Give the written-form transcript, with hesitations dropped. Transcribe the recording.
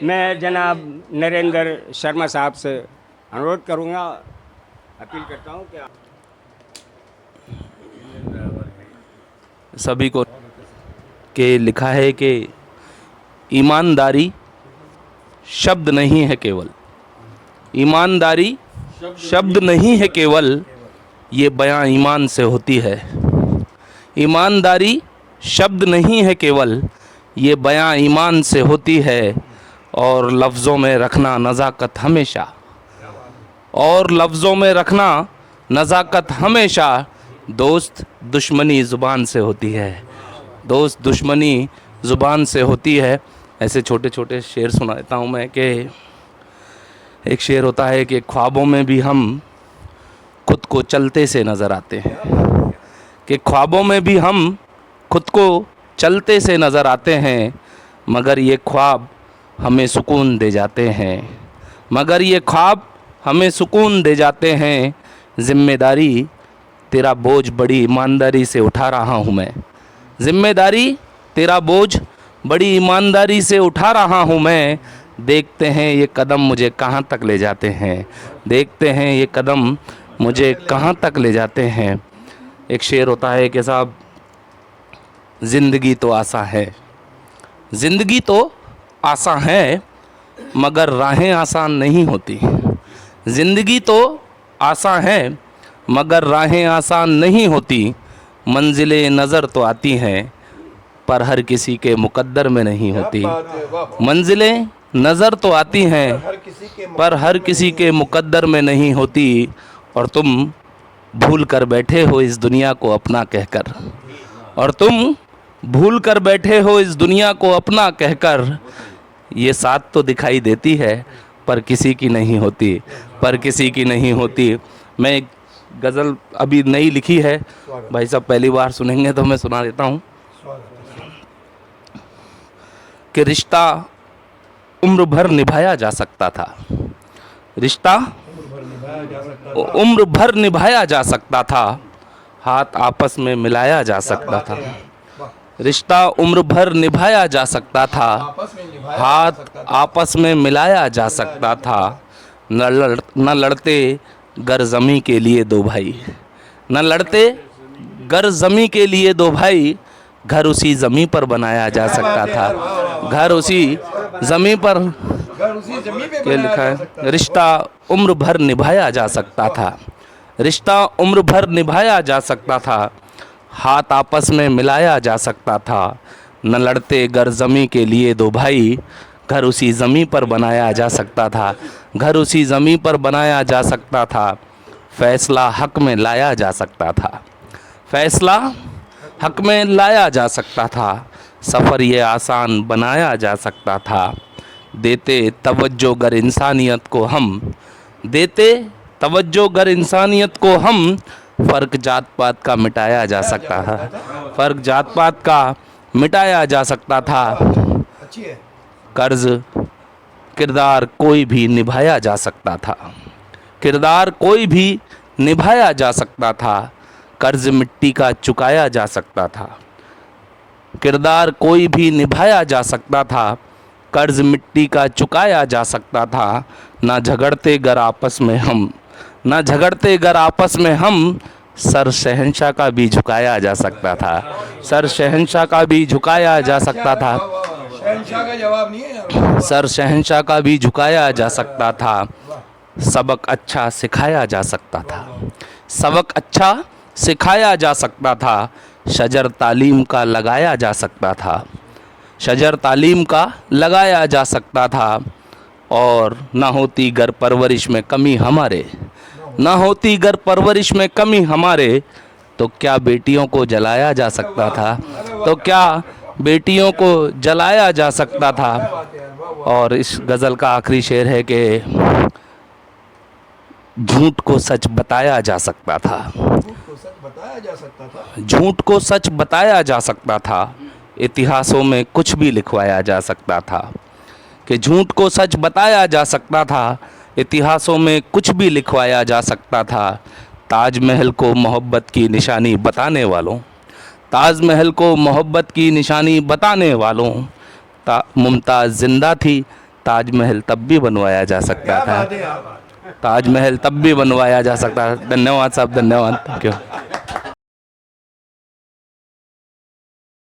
मैं जनाब नरेंद्र शर्मा साहब से अनुरोध करूंगा, अपील करता हूं कि सभी को के लिखा है कि ईमानदारी शब्द नहीं है केवल, ईमानदारी शब्द नहीं है केवल, ये बयां ईमान से होती है। ईमानदारी शब्द नहीं है केवल, ये बयां ईमान से होती है। और लफ्ज़ों में रखना नज़ाकत हमेशा, और लफ्ज़ों में रखना नज़ाकत हमेशा, दोस्त दुश्मनी ज़ुबान से होती है, दोस्त दुश्मनी ज़ुबान से होती है। ऐसे छोटे छोटे शेर सुनाता हूँ मैं कि एक शेर होता है कि ख्वाबों में भी हम खुद को चलते से नज़र आते हैं, कि ख्वाबों में भी हम खुद को चलते से नज़र आते हैं, मगर ये ख्वाब हमें सुकून दे जाते हैं, मगर ये ख्वाब हमें सुकून दे जाते हैं। ज़िम्मेदारी तेरा बोझ बड़ी ईमानदारी से उठा रहा हूँ मैं, ज़िम्मेदारी तेरा बोझ बड़ी ईमानदारी से उठा रहा हूँ मैं। देखते हैं ये कदम मुझे कहाँ तक ले जाते हैं, देखते हैं ये कदम मुझे कहाँ तक ले जाते हैं। एक शेर होता है कि साहब, ज़िंदगी तो आसा है, ज़िंदगी तो आसान है, मगर राहें आसान नहीं होती। ज़िंदगी तो आसान है, मगर राहें आसान नहीं होती। मंजिलें नज़र तो आती हैं, पर हर किसी के मुकद्दर में नहीं होती। मंजिलें नज़र तो आती हैं, पर हर किसी के मुकद्दर में नहीं होती। और तुम भूल कर बैठे हो इस दुनिया को अपना कहकर, और तुम भूल कर बैठे हो इस दुनिया को अपना कहकर। ये साथ तो दिखाई देती है, पर किसी की नहीं होती, पर किसी की नहीं होती। मैं एक गज़ल अभी नई लिखी है, भाई साहब पहली बार सुनेंगे तो मैं सुना देता हूँ कि रिश्ता उम्र भर निभाया जा सकता था, रिश्ता उम्र भर निभाया जा सकता था, हाथ आपस में मिलाया जा सकता था। रिश्ता उम्र भर निभाया जा सकता था, हाथ आपस में मिलाया जा सकता था। न लड़ते गर ज़मी के लिए दो भाई, न लड़ते गर ज़मी के लिए दो भाई, घर उसी ज़मी पर बनाया जा सकता था, घर उसी ज़मी पर क्या लिखा है। रिश्ता उम्र भर निभाया जा सकता था, रिश्ता उम्र भर निभाया जा सकता था, हाथ आपस में मिलाया जा सकता था। न लड़ते गर ज़मी के लिए दो भाई, घर उसी ज़मी पर बनाया जा सकता था, घर उसी ज़मी पर बनाया जा सकता था। फ़ैसला हक़ में लाया जा सकता था, फ़ैसला हक़ में लाया जा सकता था। सफ़र ये आसान बनाया जा सकता था। देते तवज्जो गर इंसानियत को हम, देते तवज्जो गर इंसानियत को हम, फ़र्क जात पात का मिटाया जा सकता था, फ़र्क जात पात का मिटाया जा सकता था। कर्ज किरदार कोई भी निभाया जा सकता था, किरदार कोई भी निभाया जा सकता था। कर्ज मिट्टी का चुकाया जा सकता था, किरदार कोई भी निभाया जा सकता था। कर्ज मिट्टी का चुकाया जा सकता था। ना झगड़ते गर आपस में हम, ना झगड़ते गर आपस में हम, सर शहंशाह का भी झुकाया जा सकता था, सर शहंशाह का भी झुकाया जा सकता था। शहंशाह का जवाब नहीं है, सर शहंशाह का भी झुकाया जा सकता था। सबक अच्छा सिखाया जा सकता था, सबक अच्छा सिखाया जा सकता था। शजर तालीम का लगाया जा सकता था, शजर तालीम का लगाया जा सकता था। और ना होती घर परवरिश में कमी हमारे, ना होती घर परवरिश में कमी हमारे, तो क्या बेटियों को जलाया जा सकता था, तो क्या बेटियों को जलाया जा सकता था। और इस गज़ल का आखिरी शेर है कि झूठ को सच बताया जा सकता था, बताया जा सकता था, झूठ को सच बताया जा सकता था। इतिहासों में कुछ भी लिखवाया जा सकता था, कि झूठ को सच बताया जा सकता था, इतिहासों में कुछ भी लिखवाया जा सकता था। ताजमहल को मोहब्बत की निशानी बताने वालों, ताजमहल को मोहब्बत की निशानी बताने वालों, मुमताज़ ज़िंदा थी ताजमहल तब भी बनवाया जा सकता क्या था। बात है आप ताजमहल तब भी बनवाया जा सकता था। धन्यवाद साहब, धन्यवाद, थैंक यू।